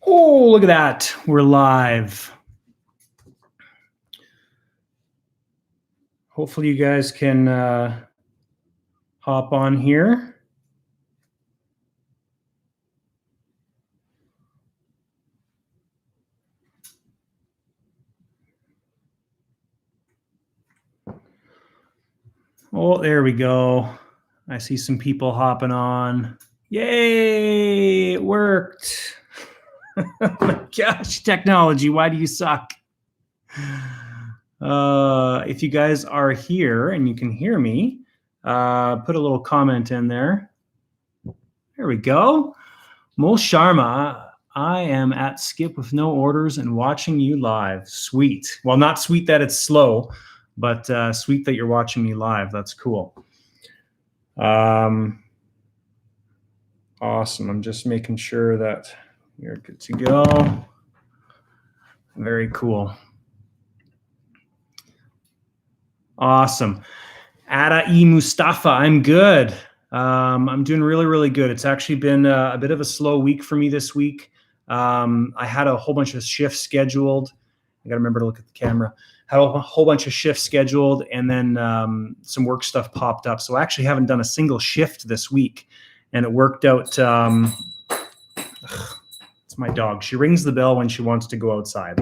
Oh, look at that. We're live. Hopefully you guys can hop on here. Oh, there we go. I see some people hopping on. Yay, it worked. Oh my gosh, technology, why do you suck? If you guys are here and you can hear me, put a little comment in there. There we go. Mo Sharma, I am at Skip with no orders and watching you live. Sweet. Well, not sweet that it's slow, but sweet that you're watching me live. That's cool. Awesome. I'm just making sure that you're good to go. Very cool. Awesome. Ada E. Mustafa, I'm good. I'm doing really, really good. It's actually been a bit of a slow week for me this week. I had a whole bunch of shifts scheduled. I got to remember to look at the camera. Had a whole bunch of shifts scheduled, and then some work stuff popped up. So I actually haven't done a single shift this week, and it worked out. It's my dog. She rings the bell when she wants to go outside.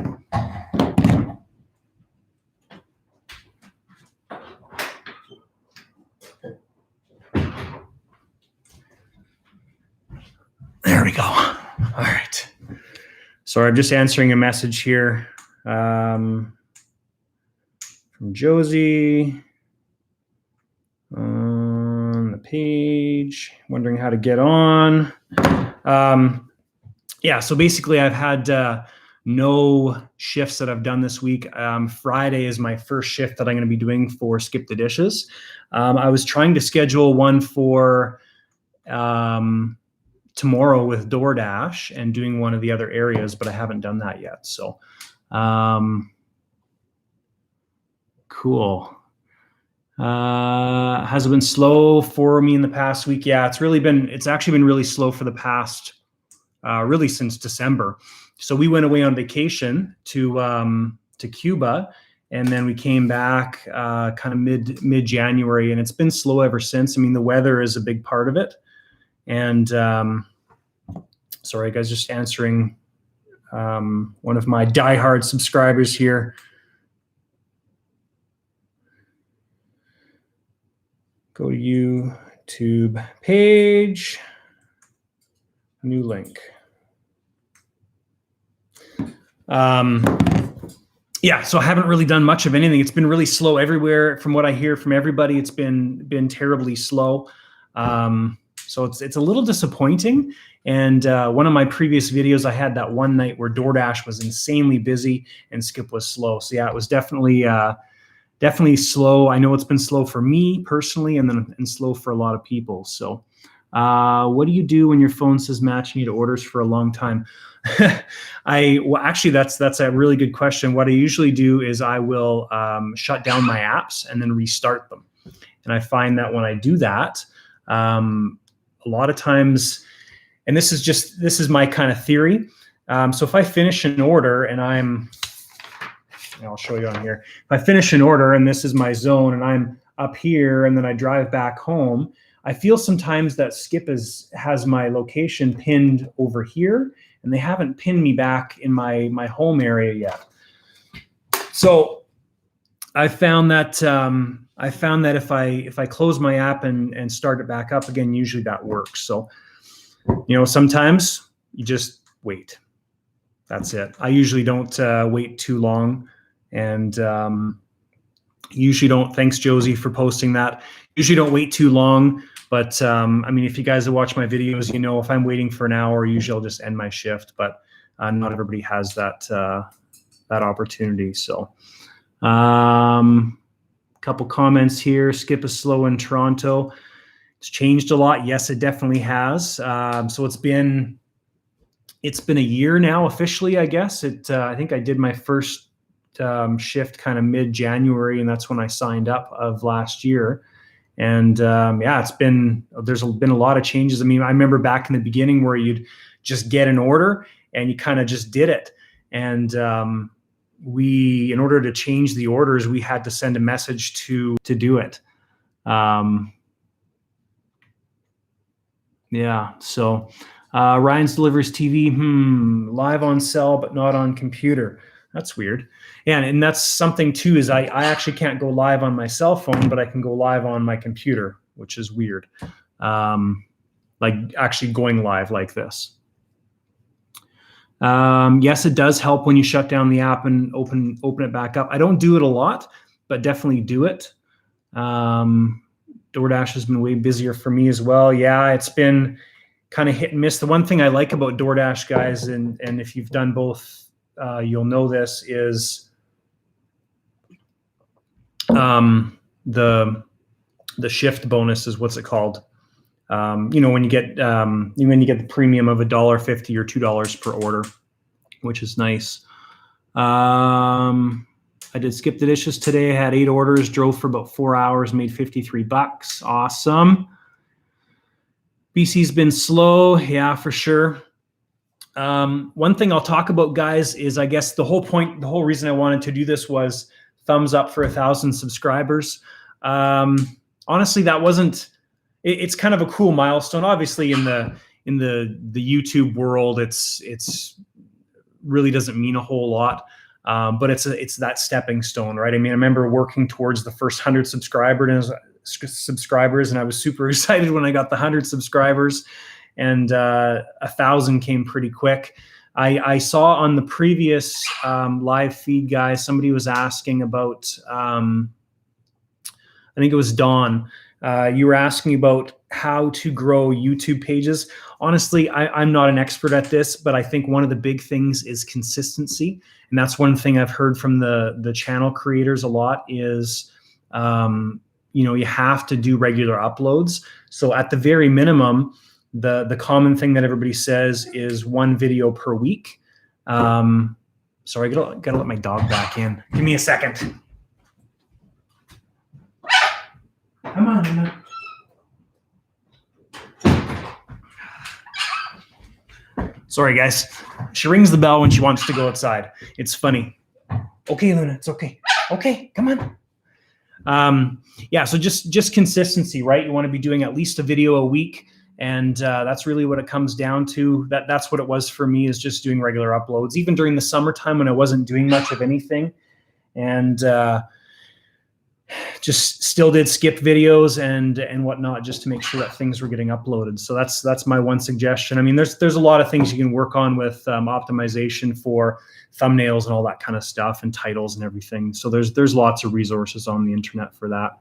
There we go. All right. Sorry, I'm just answering a message here from Josie on the page, wondering how to get on. Yeah, so basically I've had no shifts that I've done this week. Friday is my first shift that I'm going to be doing for Skip the Dishes. I was trying to schedule one for tomorrow with DoorDash and doing one of the other areas, but I haven't done that yet. So cool. Has it been slow for me in the past week? Yeah, it's actually been really slow for the past, really since December. So we went away on vacation to Cuba, and then we came back kind of mid-January, and it's been slow ever since. I mean, the weather is a big part of it. And sorry, guys, just answering one of my diehard subscribers here. Go to YouTube page, new link. Yeah, so I haven't really done much of anything. It's been really slow everywhere. From what I hear from everybody, it's been terribly slow. So it's a little disappointing. And one of my previous videos, I had that one night where DoorDash was insanely busy and Skip was slow. So yeah, it was definitely slow. I know it's been slow for me personally, and slow for a lot of people. So what do you do when your phone says matching you to orders for a long time? Actually, that's a really good question. What I usually do is I will shut down my apps and then restart them. And I find that when I do that, a lot of times, and this is my kind of theory. So if I finish an order and I'll show you on here. If I finish an order and this is my zone and I'm up here and then I drive back home, I feel sometimes that Skip has my location pinned over here, and they haven't pinned me back in my home area yet. So I found that if I close my app and start it back up again, usually that works. So, sometimes you just wait. That's it. I usually don't wait too long, and usually don't. Thanks, Josie, for posting that. Usually don't wait too long. But I mean, if you guys have watched my videos, if I'm waiting for an hour, usually I'll just end my shift. But not everybody has that opportunity. So, couple comments here. Skip is slow in Toronto. It's changed a lot. Yes, it definitely has. So it's been a year now officially, I guess. I think I did my first shift kind of mid-January, and that's when I signed up of last year. And yeah, there's been a lot of changes. I mean, I remember back in the beginning where you'd just get an order and you kind of just did it. And in order to change the orders, we had to send a message to do it. Yeah, so Ryan's Delivers TV, live on cell but not on computer. That's weird. And that's something too, is I actually can't go live on my cell phone, but I can go live on my computer, which is weird. Like actually going live like this. Yes, it does help when you shut down the app and open it back up. I don't do it a lot, but definitely do it. DoorDash has been way busier for me as well. Yeah, it's been kind of hit and miss. The one thing I like about DoorDash, guys, and if you've done both, you'll know this, is the shift bonus is what's it called? When you get the premium of $1.50 or $2 per order, which is nice. I did skip the dishes today. I had 8 orders, drove for about 4 hours, made $53. Awesome. BC's been slow. Yeah, for sure. One thing I'll talk about, guys, is I guess the whole reason I wanted to do this was thumbs up for 1,000 subscribers. Honestly, that wasn't, it's kind of a cool milestone. Obviously in the YouTube world, it's really doesn't mean a whole lot. But it's that stepping stone, right? I mean, I remember working towards the first 100 subscribers, and I was super excited when I got the 100 subscribers, and 1,000 came pretty quick. I saw on the previous live feed, guys, somebody was asking about, I think it was Dawn. You were asking about how to grow YouTube pages. Honestly, I'm not an expert at this, but I think one of the big things is consistency. And that's one thing I've heard from the channel creators a lot is, you have to do regular uploads. So at the very minimum, the common thing that everybody says is 1 video per week. Sorry, gotta let my dog back in. Give me a second. Come on, Luna. Sorry, guys. She rings the bell when she wants to go outside. It's funny. Okay, Luna, it's okay. Okay, come on. Yeah, so just consistency, right? You want to be doing at least a video a week, and that's really what it comes down to. That's what it was for me, is just doing regular uploads, even during the summertime when I wasn't doing much of anything, and just still did skip videos and whatnot, just to make sure that things were getting uploaded. So that's my one suggestion. I mean, there's a lot of things you can work on with optimization for thumbnails and all that kind of stuff, and titles and everything. So there's lots of resources on the internet for that.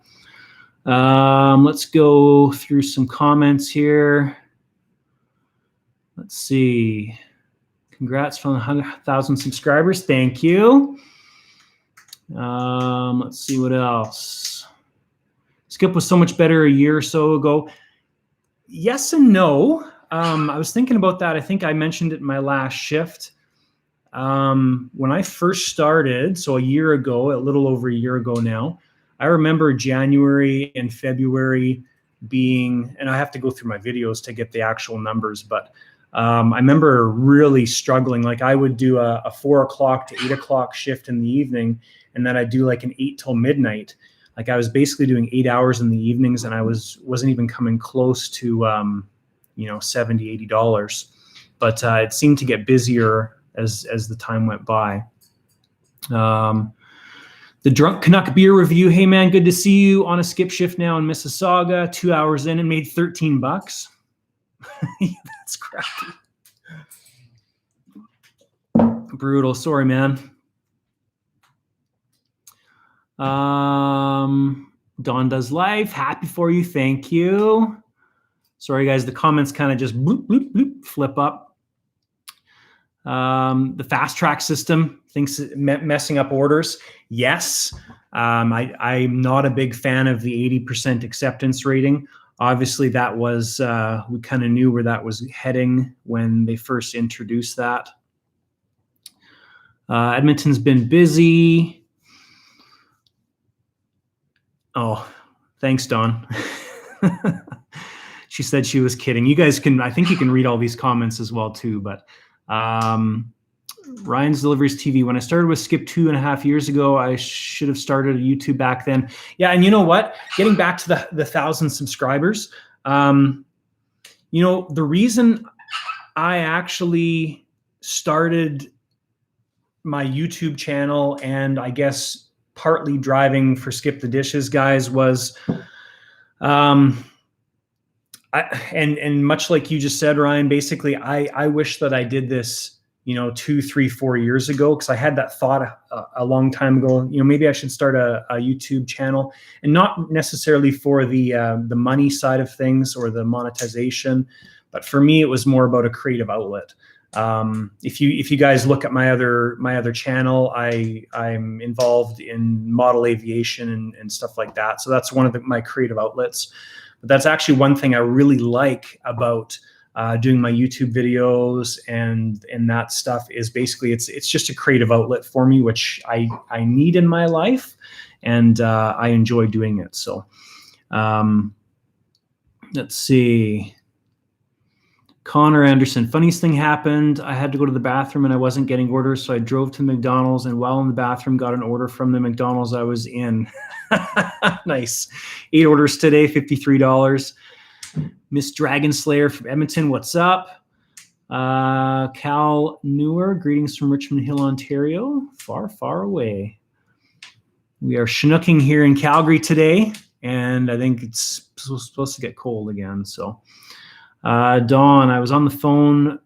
Let's go through some comments here. Let's see. Congrats from 100,000 subscribers. Thank you. Let's see what else. Skip was so much better a year or so ago. Yes and no. I was thinking about that. I think I mentioned it in my last shift. When I first started, so a year ago, a little over a year ago now, I remember January and February being, and I have to go through my videos to get the actual numbers, but I remember really struggling. Like I would do a 4 o'clock to 8 o'clock shift in the evening, and then I'd do like an 8 till midnight. Like I was basically doing 8 hours in the evenings, and I wasn't even coming close to $70, $80. But it seemed to get busier as the time went by. The Drunk Canuck beer review. Hey man, good to see you on a skip shift now in Mississauga. 2 hours in and made $13. That's crappy. Brutal. Sorry, man. Dawn does life. Happy for you. Thank you. Sorry, guys. The comments kind of just bloop, bloop, bloop, flip up. The fast track system thinks messing up orders. Yes. I'm not a big fan of the 80% acceptance rating. Obviously, that was, we kind of knew where that was heading when they first introduced that. Edmonton's been busy. Oh, thanks, Dawn. She said she was kidding. You guys can, I think you can read all these comments as well too, but Ryan's Deliveries TV. When I started with Skip 2.5 years ago, I should have started a YouTube back then. Yeah, and you know what? Getting back to the 1,000 subscribers, you know, the reason I actually started my YouTube channel, and I guess partly driving for Skip the Dishes guys, was and much like you just said, Ryan, basically I wish that I did this, you know, 2, 3, 4 years ago, because I had that thought a long time ago. You know, maybe I should start a YouTube channel, and not necessarily for the money side of things or the monetization, but for me it was more about a creative outlet. If you guys look at my other channel, I'm involved in model aviation and stuff like that. So that's one of my creative outlets. But that's actually one thing I really like about doing my YouTube videos and that stuff, is basically it's just a creative outlet for me, which I need in my life, and I enjoy doing it. So let's see. Connor Anderson, funniest thing happened. I had to go to the bathroom and I wasn't getting orders, so I drove to McDonald's, and while in the bathroom got an order from the McDonald's I was in. Nice. 8 orders today, $53. Miss Dragon Slayer from Edmonton, what's up? Cal Newer, greetings from Richmond Hill, Ontario. Far, far away. We are Chinooking here in Calgary today, and I think it's supposed to get cold again, so. Dawn, I was on the phone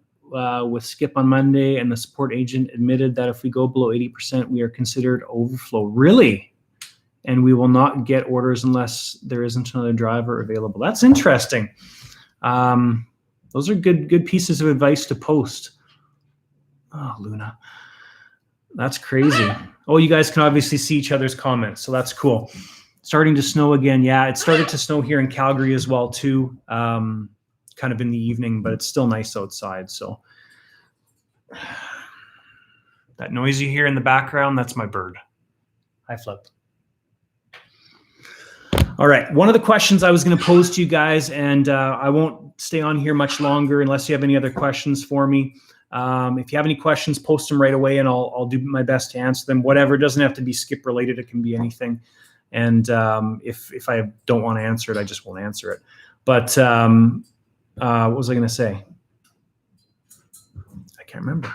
with Skip on Monday, and the support agent admitted that if we go below 80%, we are considered overflow. Really? And we will not get orders unless there isn't another driver available. That's interesting. Those are good pieces of advice to post. Oh, Luna. That's crazy. Oh, you guys can obviously see each other's comments, so that's cool. Starting to snow again. Yeah, it started to snow here in Calgary as well, too. Kind of in the evening, but it's still nice outside. So that noise you hear in the background, that's my bird. Hi, Flip. All right. One of the questions I was going to pose to you guys, and I won't stay on here much longer unless you have any other questions for me. If you have any questions, post them right away, and I'll do my best to answer them. Whatever. It doesn't have to be Skip related. It can be anything. And if I don't want to answer it, I just won't answer it. But what was I going to say? I can't remember.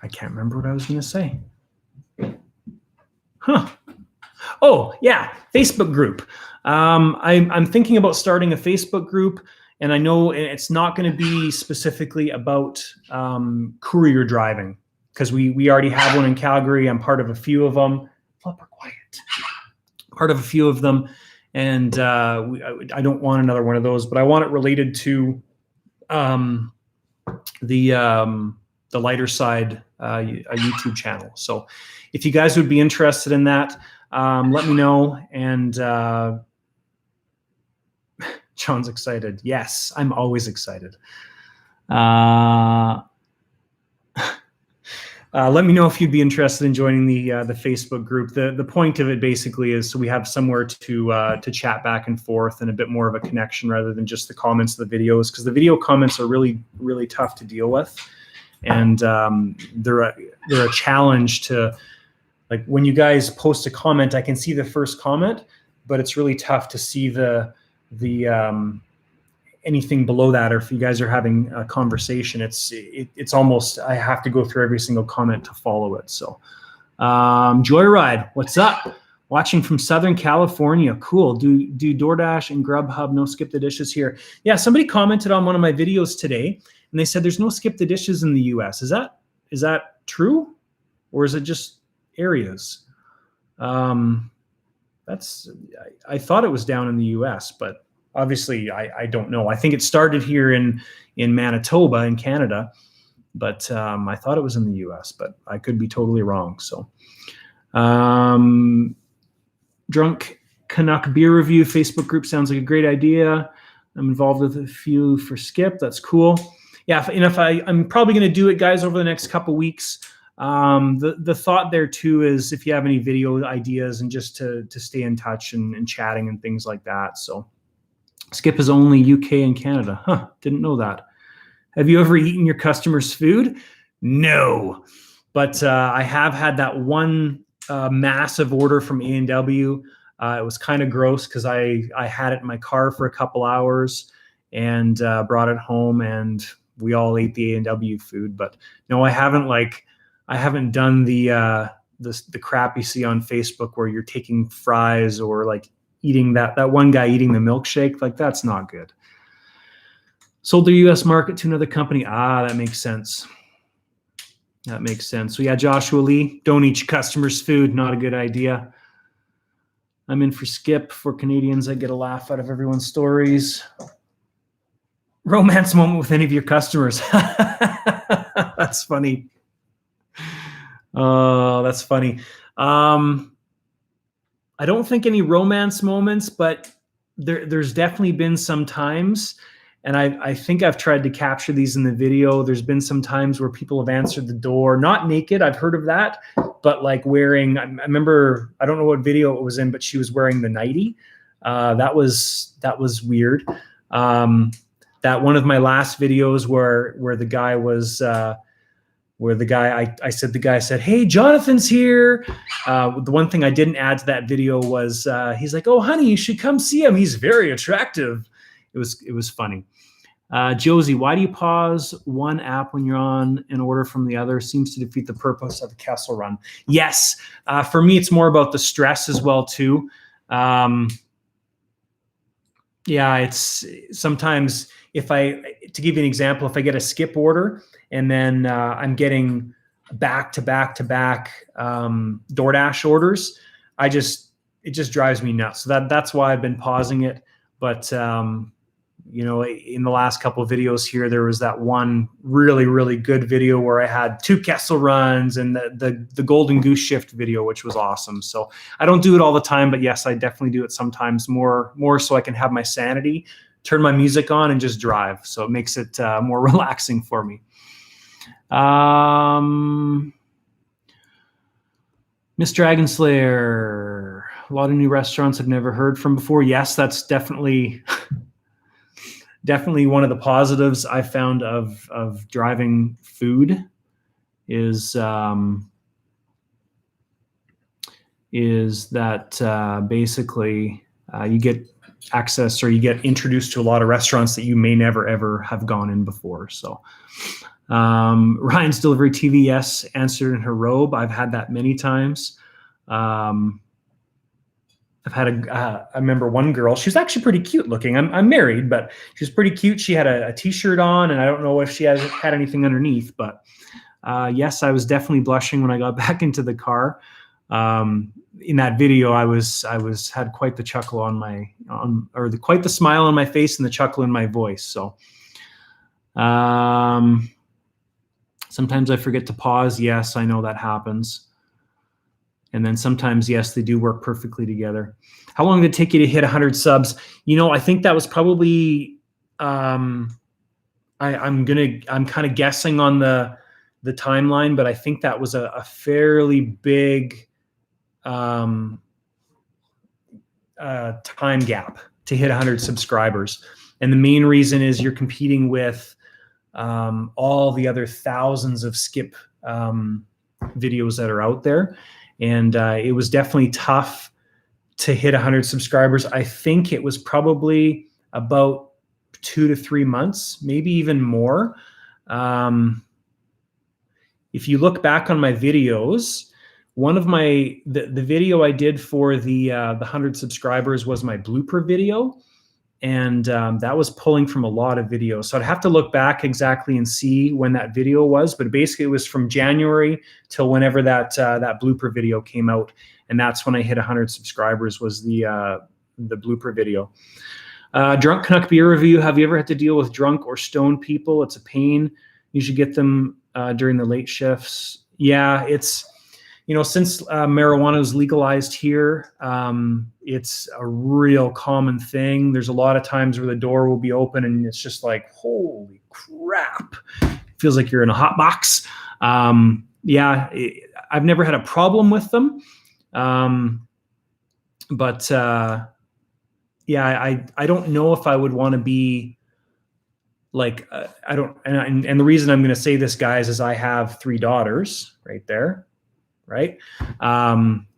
I can't remember what I was going to say. Huh. Oh, yeah, Facebook group. I'm thinking about starting a Facebook group, and I know it's not going to be specifically about courier driving, because we already have one in Calgary. I'm part of a few of them. Flip, quiet. Part of a few of them. And I don't want another one of those, but I want it related to the lighter side a YouTube channel. So if you guys would be interested in that, let me know. And John's excited. Yes, I'm always excited. Let me know if you'd be interested in joining the Facebook group. The point of it basically is so we have somewhere to chat back and forth, and a bit more of a connection rather than just the comments of the videos, because the video comments are really, really tough to deal with, and they're a challenge to, like, when you guys post a comment, I can see the first comment, but it's really tough to see the anything below that, or if you guys are having a conversation, it's almost, I have to go through every single comment to follow it. So Joyride, what's up? Watching from Southern California. Cool. Do DoorDash and Grubhub no Skip the Dishes here? Yeah, somebody commented on one of my videos today, and they said there's no Skip the Dishes in the US. Is that true, or is it just areas? I thought it was down in the US, but obviously, I don't know. I think it started here in Manitoba in Canada, but I thought it was in the U.S., but I could be totally wrong. So, Drunk Canuck Beer Review Facebook group sounds like a great idea. I'm involved with a few for Skip. That's cool. Yeah, and I'm probably going to do it, guys, over the next couple weeks. The thought there too is if you have any video ideas, and just to stay in touch and chatting and things like that. So. Skip is only UK and Canada. Huh, didn't know that. Have you ever eaten your customers' food? No, but I have had that one massive order from A&W. It was kind of gross because I had it in my car for a couple hours and brought it home, and we all ate the A&W food. But no, I haven't done the crap you see on Facebook where you're taking fries or like eating that one guy eating the milkshake. Like, that's not good. Sold the US market to another company. That makes sense. That makes sense. So yeah, Joshua Lee, don't eat your customers' food. Not a good idea. I'm in for Skip. For Canadians, I get a laugh out of everyone's stories. Romance moment with any of your customers. That's funny. Oh, that's funny. I don't think any romance moments, but there's definitely been some times, and I think I've tried to capture these in the video. There's been some times where people have answered the door, not naked, I've heard of that, but like wearing, I remember, I don't know what video it was in, but she was wearing the nightie. That was weird. That one of my last videos where the guy was, I said, hey, Jonathan's here. The one thing I didn't add to that video was he's like, oh, honey, you should come see him. He's very attractive. It was funny. Josie, why do you pause one app when you're on an order from the other? Seems to defeat the purpose of a Kessel run. Yes, for me, it's more about the stress as well too. Yeah, it's sometimes to give you an example, if I get a skip order and then I'm getting back to back DoorDash orders, it just drives me nuts. So that's why I've been pausing it. But in the last couple of videos here, there was that one really, really good video where I had 2 Kessel runs and the Golden Goose Shift video, which was awesome. So I don't do it all the time, but yes, I definitely do it sometimes more so I can have my sanity, turn my music on and just drive. So it makes it more relaxing for me. Miss Dragon Slayer, a lot of new restaurants I've never heard from before. Yes, that's definitely one of the positives I found of driving food is that basically you get access or you get introduced to a lot of restaurants that you may never ever have gone in before. So Ryan's Delivery TV, yes, answered in her robe. I've had that many times. I've had I remember one girl, she was actually pretty cute looking. I'm married, but she was pretty cute. She had a t-shirt on, and I don't know if she had anything underneath, but yes, I was definitely blushing when I got back into the car. In that video, I had quite the chuckle quite the smile on my face and the chuckle in my voice. So sometimes I forget to pause. Yes, I know that happens. And then sometimes, yes, they do work perfectly together. How long did it take you to hit 100 subs? I think that was probably, I'm kind of guessing on the timeline, but I think that was a fairly big time gap to hit 100 subscribers. And the main reason is you're competing with all the other thousands of skip videos that are out there. And it was definitely tough to hit 100 subscribers. I think it was probably about 2 to 3 months, maybe even more. If you look back on my videos, one of the video I did for the 100 subscribers was my blooper video. And that was pulling from a lot of videos. So I'd have to look back exactly and see when that video was, but basically it was from January till whenever that blooper video came out. And that's when I hit 100 subscribers, was the blooper video. Drunk Canuck beer review. Have you ever had to deal with drunk or stoned people? It's a pain. You should get them during the late shifts. Yeah, it's, since marijuana is legalized here, it's a real common thing. There's a lot of times where the door will be open and it's just like, holy crap. It feels like you're in a hot box. Yeah, I've never had a problem with them. But yeah, I don't know if I would want to be like I don't, and the reason I'm going to say this, guys, is I have 3 daughters right there, right?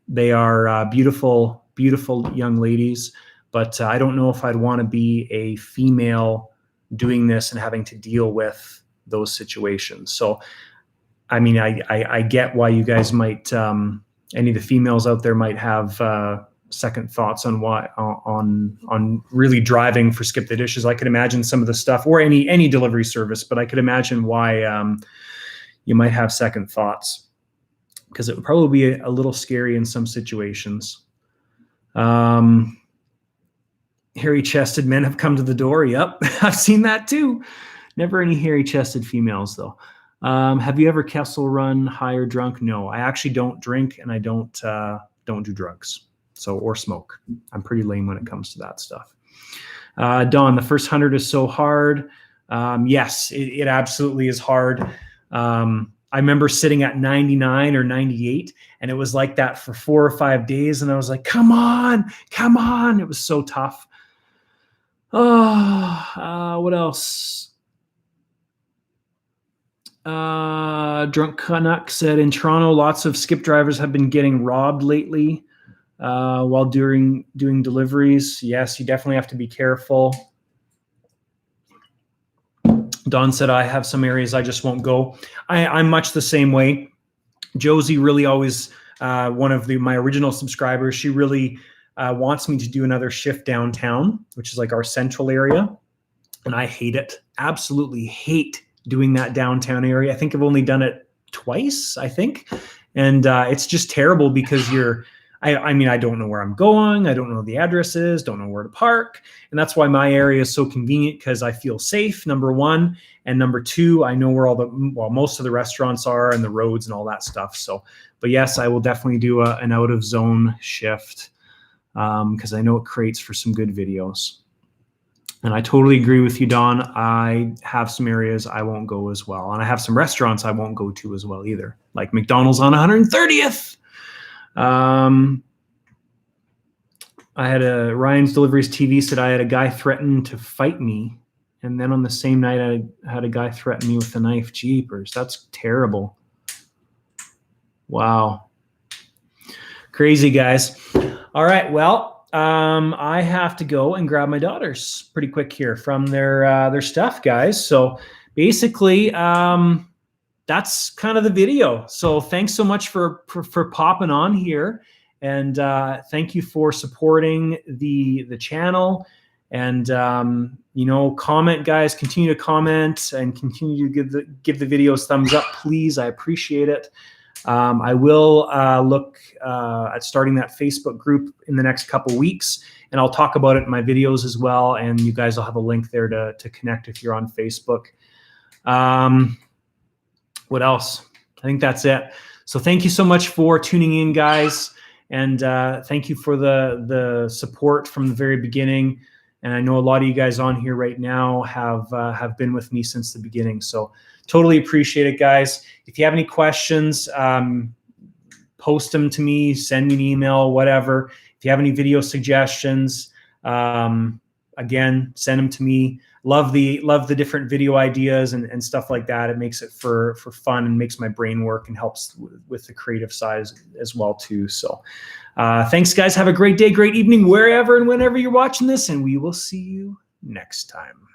They are beautiful, beautiful young ladies, but I don't know if I'd want to be a female doing this and having to deal with those situations. So, I mean, I get why you guys might, any of the females out there might have second thoughts on why on really driving for Skip the Dishes. I could imagine some of the stuff, or any delivery service, but I could imagine why you might have second thoughts, because it would probably be a little scary in some situations. Hairy-chested men have come to the door. Yep, I've seen that too. Never any hairy-chested females though. Have you ever Kessel Run high or drunk? No, I actually don't drink, and I don't do drugs, or smoke. I'm pretty lame when it comes to that stuff. Don, the first 100 is so hard. Yes, it absolutely is hard. I remember sitting at 99 or 98, and it was like that for 4 or 5 days, and I was like, come on, come on. It was so tough. Oh, what else? Drunk Canuck said, in Toronto, lots of skip drivers have been getting robbed lately while doing deliveries. Yes, you definitely have to be careful. Don said, I have some areas I just won't go. I'm much the same way. Josie really always, one of my original subscribers, she really wants me to do another shift downtown, which is like our central area. And I hate it. Absolutely hate doing that downtown area. I think I've only done it twice, I think. And it's just terrible because I mean, I don't know where I'm going. I don't know the addresses, don't know where to park. And that's why my area is so convenient, because I feel safe, number one. And number two, I know where most of the restaurants are and the roads and all that stuff. So, but yes, I will definitely do an out of zone shift because I know it creates for some good videos. And I totally agree with you, Don. I have some areas I won't go as well. And I have some restaurants I won't go to as well either, like McDonald's on 130th. I had Ryan's Deliveries TV said I had a guy threaten to fight me, and then on the same night I had a guy threaten me with a knife. Jeepers, that's terrible. Wow, crazy, guys. All right, well, I have to go and grab my daughters pretty quick here from their stuff, guys. So basically, that's kind of the video. So thanks so much for popping on here, and thank you for supporting the channel. And you know, comment, guys. Continue to comment and continue to give the videos thumbs up, please. I appreciate it. I will look at starting that Facebook group in the next couple weeks, and I'll talk about it in my videos as well. And you guys will have a link there to connect if you're on Facebook. What else? I think that's it. So thank you so much for tuning in, guys. And thank you for the support from the very beginning. And I know a lot of you guys on here right now have been with me since the beginning. So totally appreciate it, guys. If you have any questions, post them to me, send me an email, whatever. If you have any video suggestions, again, send them to me. Love the different video ideas and stuff like that. It makes it for fun and makes my brain work and helps with the creative side as well too. So thanks, guys. Have a great day, great evening, wherever and whenever you're watching this, and we will see you next time.